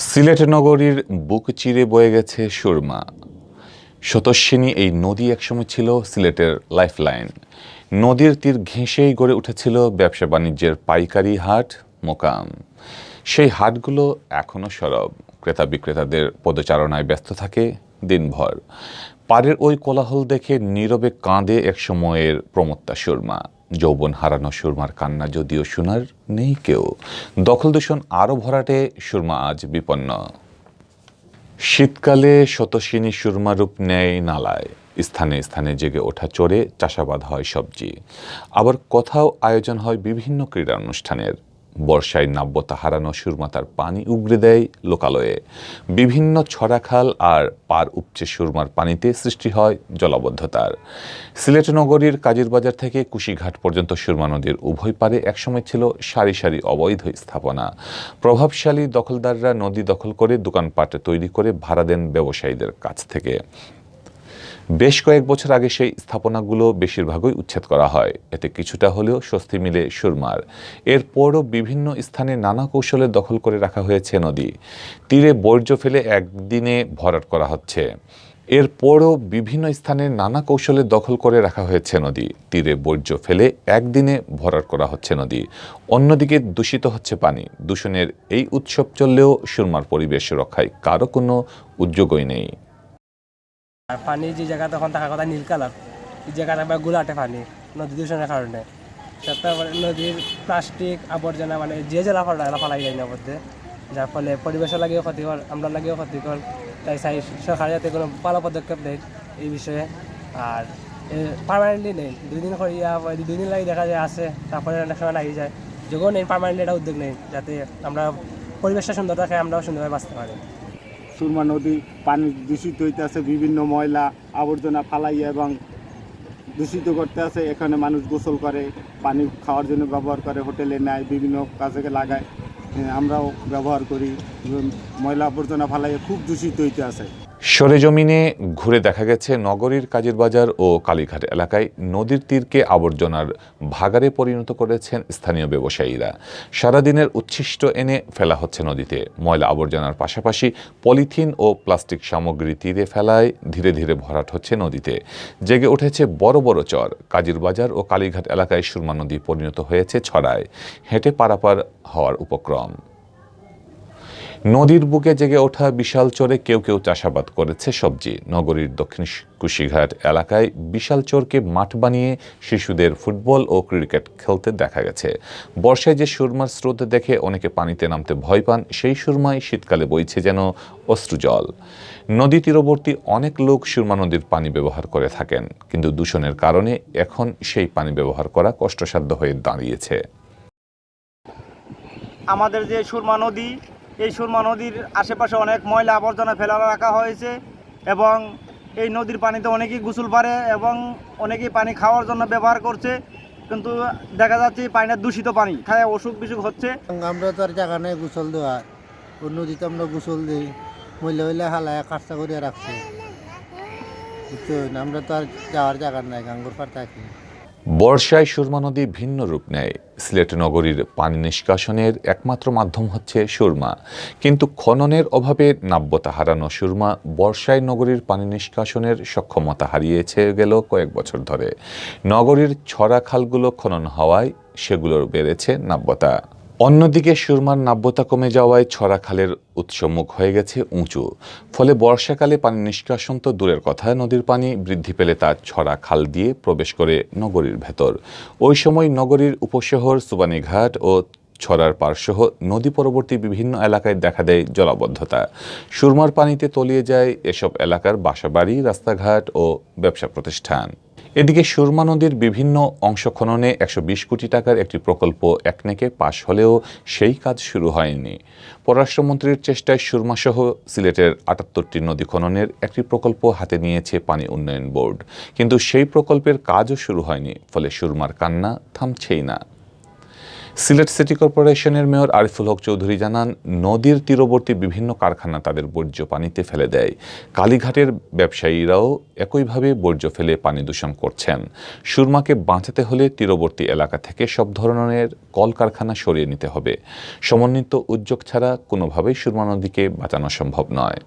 সিলেট নগরীর বুক চিরে বয়ে গেছে সুরমা। স্রোতস্বিনী এই নদী একসময় ছিল সিলেটের লাইফলাইন। নদীর তীর ঘেঁষেই গড়ে উঠেছিল ব্যবসা বাণিজ্যের পাইকারি হাট, মোকাম। সেই হাটগুলো এখনও সরব, ক্রেতা বিক্রেতাদের পদচারণায় ব্যস্ত থাকে দিনভর। পাড়ের ওই কোলাহল দেখে নীরবে কাঁদে এক সময়ের প্রমত্তা সুরমা। যৌবন হারানো সুরমার কান্না যদিও শোনার নেই কেউ। দখল দূষণ আরও ভরাটে সুরমা আজ বিপন্ন। শীতকালে শতসিনী সুরমা রূপ নেয় নালায়, স্থানে স্থানে জেগে ওঠা চড়ে চাষাবাদ হয় সবজি। আবার কোথাও আয়োজন হয় বিভিন্ন ক্রীড়া অনুষ্ঠানের। বর্ষায় নাব্যতা হারানো সুরমা তার পানি উগড়ে দেয় লোকালয়ে। বিভিন্ন ছড়াখাল আর পার উপচে সুরমার পানিতে সৃষ্টি হয় জলাবদ্ধতার। সিলেট নগরীর কাজীর বাজার থেকে কুশিঘাট পর্যন্ত সুরমা নদীর উভয় পারে একসময় ছিল সারি সারি অবৈধ স্থাপনা। প্রভাবশালী দখলদাররা নদী দখল করে দোকানপাট তৈরি করে ভাড়া দেন ব্যবসায়ীদের কাছ থেকে। বেশ কয়েক বছর আগে সেই স্থাপনাগুলো বেশিরভাগই উচ্ছেদ করা হয়। এতে কিছুটা হলেও স্বস্তি মিলে সুরমার। এরপরও বিভিন্ন স্থানে নানা কৌশলে দখল করে রাখা হয়েছে নদী। তীরে বর্জ্য ফেলে একদিনে ভরাট করা হচ্ছে। এরপরও বিভিন্ন স্থানে নানা কৌশলে দখল করে রাখা হয়েছে নদী। তীরে বর্জ্য ফেলে একদিনে ভরাট করা হচ্ছে নদী। অন্যদিকে দূষিত হচ্ছে পানি। দূষণের এই উৎসব চললেও সুরমার পরিবেশ রক্ষায় কারো কোনো উদ্যোগই নেই। আর পানি যে জায়গা তখন থাকার কথা নীল কালার, এই জায়গাটা আবার গোলাটে পানি নদী দূষণের কারণে। সেটা নদীর প্লাস্টিক আবর্জনা মানে যে জেলা ফালাই যায় না মধ্যে, যার ফলে পরিবেশের লাগেও ক্ষতিকর, আমরা লাগেও ক্ষতিকর। তাই চাই সরকার যাতে কোনো ভালো পদক্ষেপ নেয় এই বিষয়ে। আর পার্মানেন্টলি নেই, 2 দিন করিয়া 2 দিন লাগে দেখা যায় আসে, তারপরে অনেক সময় লাগিয়ে যায়। যখন নেই পার্মানেন্টলি এটা উদ্যোগ নেই, যাতে আমরা পরিবেশটা সুন্দর রাখে, আমরাও সুন্দরভাবে বাঁচতে পারি। সুরমা নদী পানি দূষিত হইতে আছে, বিভিন্ন ময়লা আবর্জনা ফালাইয়া এবং দূষিত করতে আছে। এখানে মানুষ গোসল করে, পানি খাওয়ার জন্য ব্যবহার করে, হোটেলে নেয়, বিভিন্ন কাজে লাগায়, আমরাও ব্যবহার করি। ময়লা আবর্জনা ফালাইয়া খুব দূষিত হইতে আছে। সরেজমিনে ঘুরে দেখা গেছে নগরীর কাজীর বাজার ও কালীঘাট এলাকায় নদীর তীরকে আবর্জনার ভাগাড়ে পরিণত করেছেন স্থানীয় ব্যবসায়ীরা। সারাদিনের উচ্ছিষ্ট এনে ফেলা হচ্ছে নদীতে। ময়লা আবর্জনার পাশাপাশি পলিথিন ও প্লাস্টিক সামগ্রী তীরে ফেলায় ধীরে ধীরে ভরাট হচ্ছে নদীতে। জেগে উঠেছে বড় বড় চর। কাজীর বাজার ও কালীঘাট এলাকায় সুরমা নদী পরিণত হয়েছে ছড়ায়। হেঁটে পারাপার হওয়ার উপক্রম। নদীর বুকে জেগে ওঠা বিশাল চরে কেউ কেউ চাষাবাদ করেছে সবজি। নগরীর দক্ষিণ কুশিঘাট এলাকায় বিশাল চরকে মাঠ বানিয়ে শিশুদের ফুটবল ও ক্রিকেট খেলতে দেখা গেছে। বর্ষায় যে সুরমার স্রোত দেখে অনেকে পানিতে নামতে ভয় পান, সেই সুরমায় শীতকালে বইছে যেন অশ্রুজল। নদী তীরবর্তী অনেক লোক সুরমা নদীর পানি ব্যবহার করে থাকেন, কিন্তু দূষণের কারণে এখন সেই পানি ব্যবহার করা কষ্টসাধ্য হয়ে দাঁড়িয়েছে। আমাদের যে সুরমা নদী, এই সুরমা নদীর আশেপাশে অনেক ময়লা আবর্জনা ফেলা রাখা হয়েছে এবং এই নদীর পানিতে অনেকেই গোসল পারে এবং অনেকেই পানি খাওয়ার জন্য ব্যবহার করছে, কিন্তু দেখা যাচ্ছে পানিটা দূষিত পানি খায় অসুখ বিসুখ হচ্ছে। আমরা তো আর জায়গা নেই গোসল দেওয়ার, ওই নদীতে আমরা গোসল দিই, মহিলা হইলে হালায় কাজটা করিয়া রাখছে, বুঝছেন? আমরা তো আর যাওয়ার জায়গা নাই, গাঙ্গুর পার থাকি। বর্ষায় সুরমা নদী ভিন্ন রূপ নেয়। সিলেট নগরীর পানি নিষ্কাশনের একমাত্র মাধ্যম হচ্ছে সুরমা, কিন্তু খননের অভাবে নাব্যতা হারানো সুরমা বর্ষায় নগরীর পানি নিষ্কাশনের সক্ষমতা হারিয়েছে গেল কয়েক বছর ধরে। নগরীর ছড়া খালগুলো খনন হওয়ায় সেগুলোর বেড়েছে নাব্যতা। অন্যদিকে সুরমার নাব্যতা কমে যাওয়ায় ছড়া খালের উৎসমুখ হয়ে গেছে উঁচু। ফলে বর্ষাকালে পানি নিষ্কাশন তো দূরের কথা, নদীর পানি বৃদ্ধি পেলে তা ছড়া খাল দিয়ে প্রবেশ করে নগরীর ভেতর। ওই সময় নগরীর উপশহর সুবানীঘাট ও ছড়ার পারসহ নদী পরবর্তী বিভিন্ন এলাকায় দেখা দেয় জলাবদ্ধতা। সুরমার পানিতে তলিয়ে যায় এসব এলাকার বাসাবাড়ি, রাস্তাঘাট ও ব্যবসা প্রতিষ্ঠান। এদিকে সুরমা নদীর বিভিন্ন অংশ খননে 120 কোটি টাকার একটি প্রকল্প একনেকে পাশ হলেও সেই কাজ শুরু হয়নি। পররাষ্ট্রমন্ত্রীর চেষ্টায় সুরমাসহ সিলেটের 78টি নদী খননের একটি প্রকল্প হাতে নিয়েছে পানি উন্নয়ন বোর্ড, কিন্তু সেই প্রকল্পের কাজও শুরু হয়নি। ফলে সুরমার কান্না থামছেই না। সিলেট সিটি কর্পোরেশনের মেয়র আরিফুল হক চৌধুরী জানান, নদীর তীরবর্তী বিভিন্ন কারখানা তাদের বর্জ্য পানিতে ফেলে দেয়। কালীঘাটের ব্যবসায়ীরাও একইভাবে বর্জ্য ফেলে পানি দূষণ করছেন। সুরমাকে বাঁচাতে হলে তীরবর্তী এলাকা থেকে সব ধরনের কলকারখানা সরিয়ে নিতে হবে। সমন্বিত উদ্যোগ ছাড়া কোনোভাবেই সুরমা নদীকে বাঁচানো সম্ভব নয়।